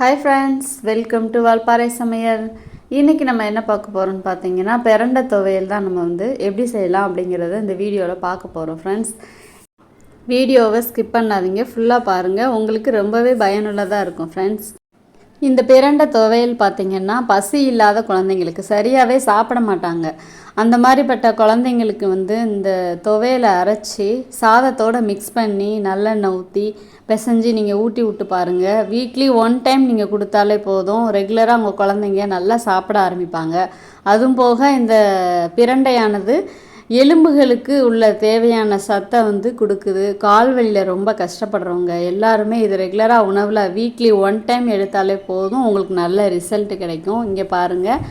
Hi friends, welcome to Valparai சமையல். இன்னைக்கு நம்ம என்ன பார்க்க போறோம்னு பார்த்தீங்கன்னா பிரண்டை துவையல் தான் நம்ம எப்படி செய்யலாம் அப்படிங்கறத இந்த வீடியோல பார்க்க போறோம் फ्रेंड्स. வீடியோவை ஸ்கிப் பண்ணாதீங்க, ஃபுல்லா பாருங்க. உங்களுக்கு ரொம்பவே பயனுள்ளதா இருக்கும் फ्रेंड्स. இந்த பிரண்டை துவையல் பார்த்தீங்கன்னா பசி இல்லாத குழந்தைங்களுக்கு சரியாவே சாப்பிட மாட்டாங்க. அந்த மாதிரிப்பட்ட குழந்தைங்களுக்கு இந்த துவையலை அரைச்சி சாதத்தோடு மிக்ஸ் பண்ணி நல்லெண்ணெய் ஊற்றி பிசைஞ்சு நீங்கள் ஊட்டி விட்டு பாருங்கள். வீக்லி 1 டைம் நீங்கள் கொடுத்தாலே போதும், ரெகுலராக உங்கள் குழந்தைங்க நல்லா சாப்பிட ஆரம்பிப்பாங்க. அதுவும் போக இந்த பிரண்டையானது எலும்புகளுக்கு உள்ள தேவையான சத்தை கொடுக்குது. கால்வலியில் ரொம்ப கஷ்டப்படுறவங்க எல்லாருமே இது ரெகுலராக உணவில் வீக்லி 1 டைம் எடுத்தாலே போதும், உங்களுக்கு நல்ல ரிசல்ட் கிடைக்கும். இங்கே பாருங்கள்,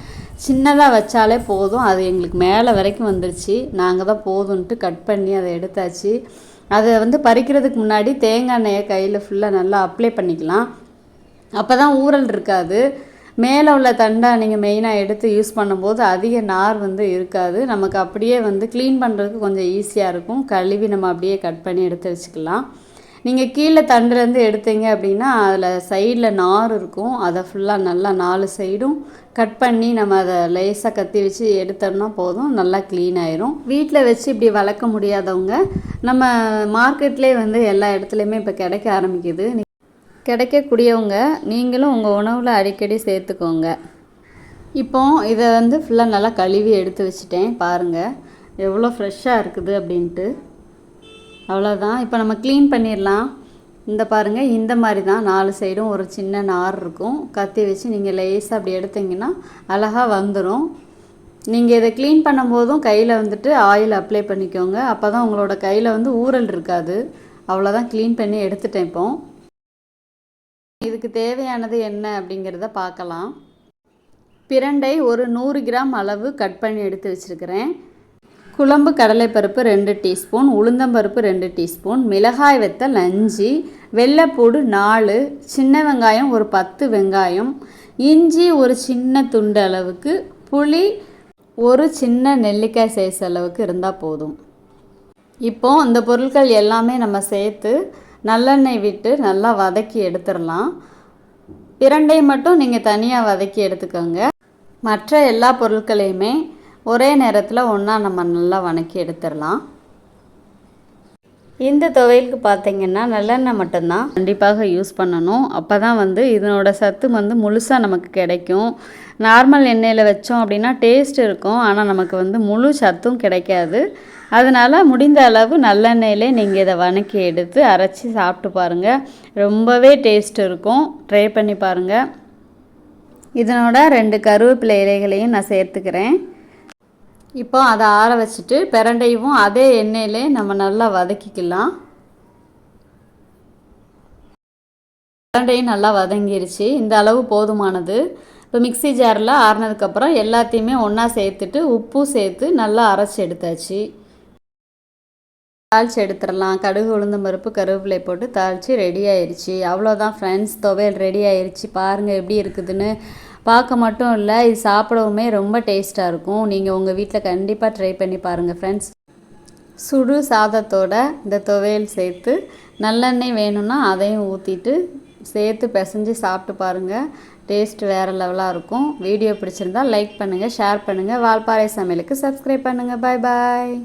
சின்னதாக வச்சாலே போதும், அது எங்களுக்கு மேலே வரைக்கும் வந்துருச்சு. நாங்கள் தான் போதும்ன்ட்டு கட் பண்ணி அதை எடுத்தாச்சு. அதை பறிக்கிறதுக்கு முன்னாடி தேங்காய் எண்ணெயை கையில் ஃபுல்லாக நல்லா அப்ளை பண்ணிக்கலாம். அப்போ தான் ஊறல் இருக்காது. மேலே உள்ள தண்டை நீங்கள் மெயினாக எடுத்து யூஸ் பண்ணும்போது அதிக நார் இருக்காது. நமக்கு அப்படியே க்ளீன் பண்ணுறதுக்கு கொஞ்சம் ஈஸியாக இருக்கும். கழுவி நம்ம அப்படியே கட் பண்ணி எடுத்து வச்சுக்கலாம். நீங்கள் கீழே தண்டுலேருந்து எடுத்தீங்க அப்படின்னா அதில் சைடில் நார் இருக்கும். அதை ஃபுல்லாக நல்லா 4 சைடும் கட் பண்ணி நம்ம அதை லேசாக கத்தி வச்சு எடுத்தோம்னா போதும், நல்லா க்ளீன் ஆயிரும். வீட்டில் வச்சு இப்படி வளர்க்க முடியாதவங்க நம்ம மார்க்கெட்லேயே எல்லா இடத்துலையுமே இப்போ கிடைக்க ஆரம்பிக்குது. கிடைக்கக்கூடியவங்க நீங்களும் உங்கள் உணவில் அடிக்கடி சேர்த்துக்கோங்க. இப்போ இதை ஃபுல்லாக நல்லா கழுவி எடுத்து வச்சுட்டேன். பாருங்கள் எவ்வளோ ஃப்ரெஷ்ஷாக இருக்குது அப்படின்ட்டு. அவ்வளோதான், இப்போ நம்ம க்ளீன் பண்ணிடலாம். இந்த பாருங்கள், இந்த மாதிரி தான் 4 சைடும் ஒரு சின்ன நார் இருக்கும். கத்தி வச்சு நீங்கள் லேசாக அப்படி எடுத்திங்கன்னா அழகாக வந்துடும். நீங்கள் இதை க்ளீன் பண்ணும்போதும் கையில் ஆயில் அப்ளை பண்ணிக்கோங்க. அப்போ தான் உங்களோட கையில் ஊறல் இருக்காது. அவ்வளோதான், க்ளீன் பண்ணி எடுத்துட்டேன். இப்போ இதுக்கு தேவையானது என்ன அப்படிங்கிறத பார்க்கலாம். பிரண்டை ஒரு 100 கிராம் அளவு கட் பண்ணி எடுத்து வச்சுருக்கிறேன். குழம்பு கடலைப்பருப்பு 2 டீஸ்பூன், உளுந்தம்பருப்பு 2 டீஸ்பூன், மிளகாய் வத்தல் 5, வெள்ளைப்பூடு 4, சின்ன வெங்காயம் ஒரு 10 வெங்காயம், இஞ்சி ஒரு சின்ன துண்டு அளவுக்கு, புளி ஒரு சின்ன நெல்லிக்காய் சைஸ் அளவுக்கு இருந்தால் போதும். இப்போ இந்த பொருட்கள் எல்லாமே நம்ம சேர்த்து நல்லெண்ணெய் விட்டு நல்லா வதக்கி எடுத்துடலாம். பிரண்டை மட்டும் நீங்கள் தனியாக வதக்கி எடுத்துக்கோங்க. மற்ற எல்லா பொருட்களையுமே ஒரே நேரத்தில் ஒன்றா நம்ம நல்லா வதக்கி எடுத்துடலாம். இந்த துவையலுக்கு பார்த்திங்கன்னா நல்லெண்ணெய் மட்டும்தான் கண்டிப்பாக யூஸ் பண்ணணும். அப்போ தான் இதனோட சத்து முழுசாக நமக்கு கிடைக்கும். நார்மல் எண்ணெயில் வச்சோம் அப்படின்னா டேஸ்ட் இருக்கும், ஆனால் நமக்கு முழு சத்தும் கிடைக்காது. அதனால் முடிந்த அளவு நல்லெண்ணெயிலே நீங்கள் இதை வதக்கி எடுத்து அரைச்சி சாப்பிட்டு பாருங்கள், ரொம்பவே டேஸ்ட் இருக்கும். ட்ரை பண்ணி பாருங்கள். இதனோட 2 கருவேப்பிலை இலைகளையும் நான் சேர்த்துக்கிறேன். இப்போ அதை ஆற வச்சுட்டு பிரண்டையும் அதே எண்ணெயிலே நம்ம நல்லா வதக்கிக்கலாம். பிரண்டையும் நல்லா வதங்கிருச்சு, இந்த அளவு போதுமானது. இப்போ மிக்ஸி ஜாரில் ஆறினதுக்கப்புறம் எல்லாத்தையுமே ஒன்றா சேர்த்துட்டு உப்பு சேர்த்து நல்லா அரைச்சி எடுத்தாச்சு. தாளித்து எடுத்துடலாம். கடுகு உளுந்தம்பருப்பு கருவேப்பிலை போட்டு தாளித்து ரெடி ஆயிடுச்சு. அவ்வளோதான் ஃப்ரெண்ட்ஸ், துவையல் ரெடி ஆயிடுச்சு. பாருங்கள் எப்படி இருக்குதுன்னு. பார்க்க மட்டும் இல்லை, இது சாப்பிடவுமே ரொம்ப டேஸ்ட்டாக இருக்கும். நீங்கள் உங்கள் வீட்டில் கண்டிப்பாக ட்ரை பண்ணி பாருங்கள் ஃப்ரெண்ட்ஸ். சுடு சாதத்தோட இந்த துவையல் சேர்த்து நல்லெண்ணெய் வேணும்னா அதையும் ஊற்றிட்டு சேர்த்து பிசைஞ்சு சாப்பிட்டு பாருங்கள், டேஸ்ட் வேறு லெவலாக இருக்கும். வீடியோ பிடிச்சிருந்தால் லைக் பண்ணுங்கள், ஷேர் பண்ணுங்கள். வால்பாறை சமையலுக்கு சப்ஸ்கிரைப் பண்ணுங்கள். பாய் பாய்.